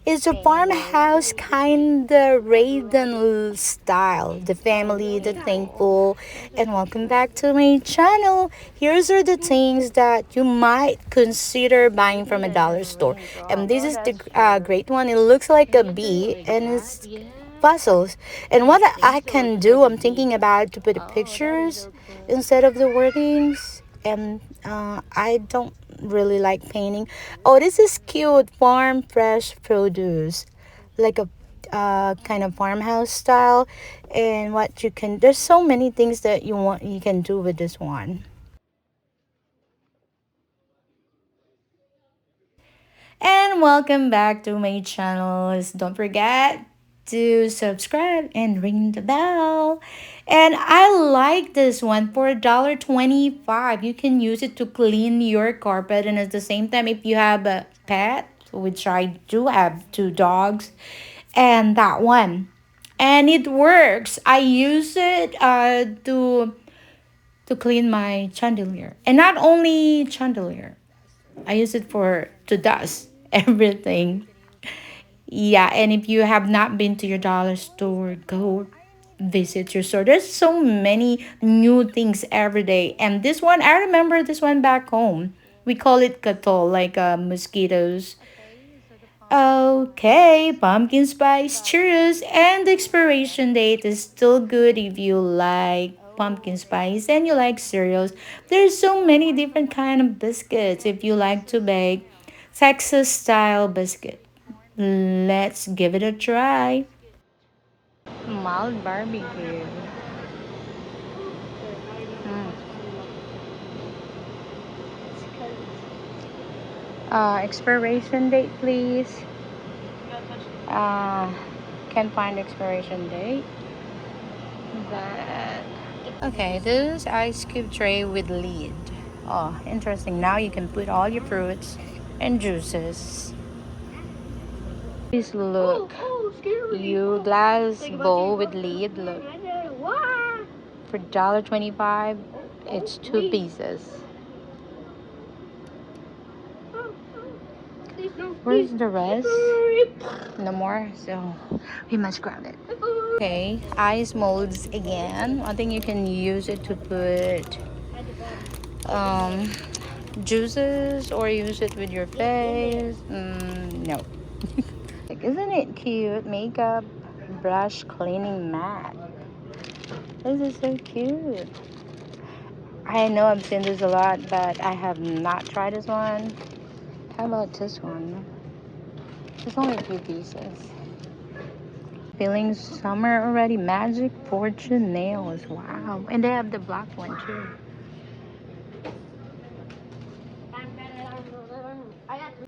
It's a farmhouse kind of Raiden style. The family, the thankful, and welcome back to my channel. Here's are the things that you might consider buying from a dollar store. And this is the great one. It looks like a bee and it's puzzles. And what I can do, I'm thinking about to put the pictures instead of the wordings. And I don't really like painting. Oh, this is cute. Farm fresh produce, like a kind of farmhouse style. And what you can, there's so many things that you can do with this one. And welcome back to my channels. Don't forget to subscribe and ring the bell. And I like this one for $1.25. You can use it to clean your carpet, and at the same time, if you have a pet, which I do have two dogs, and that one. And it works. I use it to clean my chandelier. And not only chandelier. I use it for to dust everything. Yeah, and if you have not been to your dollar store, go visit your store. There's so many new things every day. And this one, I remember this one back home. We call it katol, like mosquitoes. Okay, pumpkin spice churros, and the expiration date is still good if you like pumpkin spice and you like cereals. There's so many different kind of biscuits if you like to bake Texas style biscuit. Let's give it a try. Mild barbecue. Mm. Expiration date, please. Uh, can't find expiration date. That. Okay, this ice cube tray with lid. Oh, interesting. Now you can put all your fruits and juices. Please look. You glass bowl with lid. Look. For $1.25, it's two pieces. Where's the rest? No more, so we must grab it. Okay, ice molds again. I think you can use it to put um, juices or use it with your face. No. Like, isn't it cute? Makeup brush cleaning mat. This is so cute. I know I've seen this a lot, but I have not tried this one. How about this one? It's only a few pieces. Feeling summer already. Magic Fortune nails. Wow. And they have the black one too.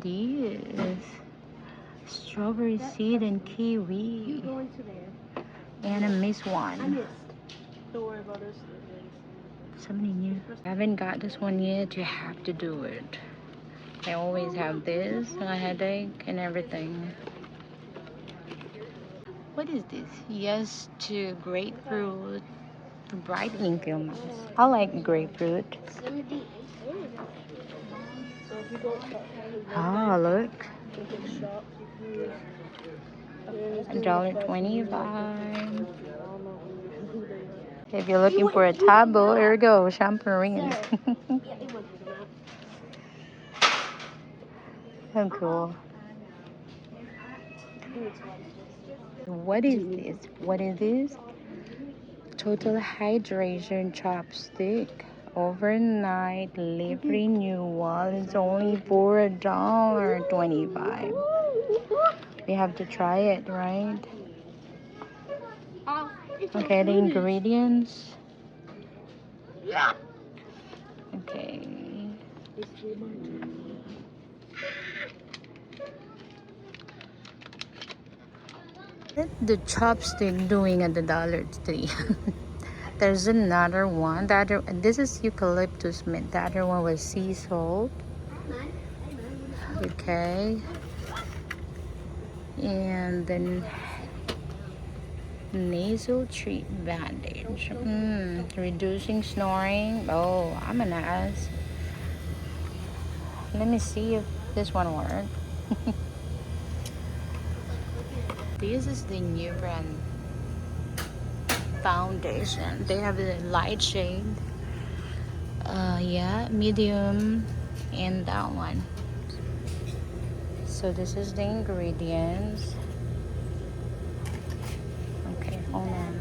These strawberry seed and kiwi. And a miss one. Somebody new. I haven't got this one yet. You have to do it. I always have this, a headache and everything. What is this? Yes to grapefruit brightening film. I like grapefruit. Ah, look. $1.25. If you're looking for a tabo, here we go, champerines. So cool. What is this? What is this? Total hydration chopstick. Overnight lip renewal is only for $1.25. We have to try it, right? Okay, the ingredients. Okay. What the chopstick doing at the dollar tree? There's another one. The other, this is eucalyptus mint. The other one was sea salt. Okay. And then nasal treat bandage. Reducing snoring. Oh, I'm gonna ask. Let me see if this one works. This is the new brand foundation. They have the light shade. Yeah, medium, and that one. So this is the ingredients. Okay, hold on.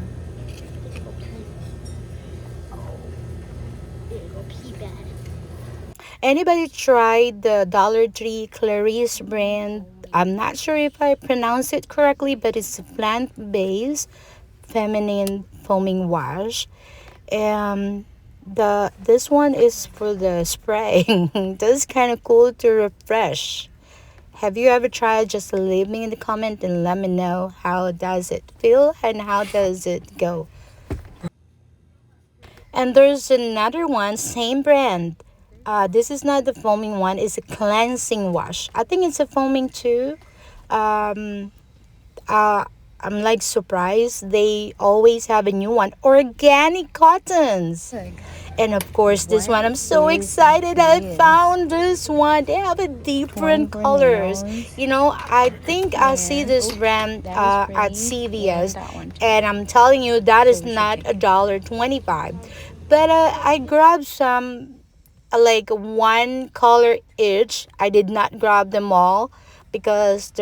Anybody tried the Dollar Tree Clarice brand? I'm not sure if I pronounce it correctly, but it's a plant-based feminine foaming wash. This one is for the spray. That's kind of cool to refresh. Have you ever tried? Just leave me in the comment and let me know how does it feel and how does it go. And there's another one, same brand. This is not the foaming one, it's a cleansing wash. I think it's a foaming too. Um, uh, I'm like surprised. They always have a new one. Organic cottons. And of course, this one, I'm so excited. I found this one. They have a different colors. You know, I think I see this brand at CVS, and I'm telling you that is not $1.25. But I grabbed some, like one color each. I did not grab them all because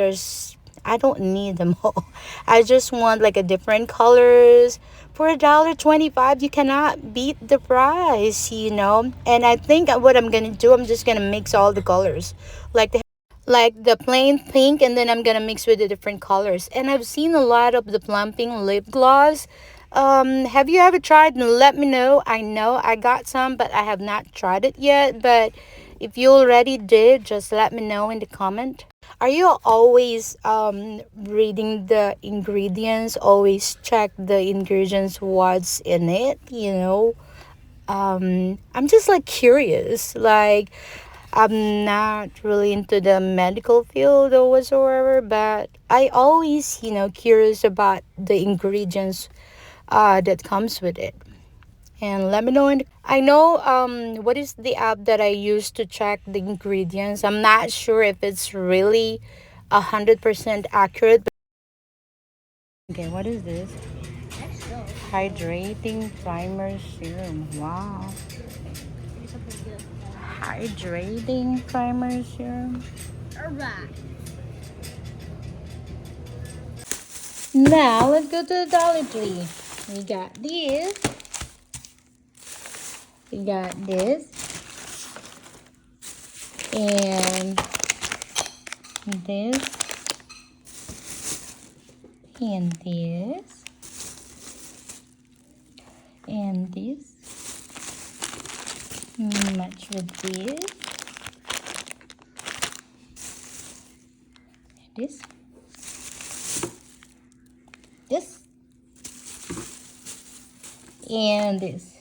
I don't need them all. I just want like a different colors. For $1.25, you cannot beat the price, you know. And I think what I'm gonna do, I'm just gonna mix all the colors, like the plain pink, and then I'm gonna mix with the different colors. And I've seen a lot of the plumping lip gloss. Have you ever tried? Let me know. I know I got some, but I have not tried it yet. But if you already did, just let me know in the comment. Are you always reading the ingredients? Always check the ingredients, what's in it, you know? I'm just like curious. Like, I'm not really into the medical field or whatsoever, but I always, you know, curious about the ingredients that comes with it. And let me know. I know what is the app that I use to check the ingredients. I'm not sure if it's really 100% accurate. Okay, what is this? Hydrating primer serum. Wow. Hydrating primer serum. Now let's go to the Dollar Tree. We got this. We got this. And this. And this. And this. Match with this. This. This. And this.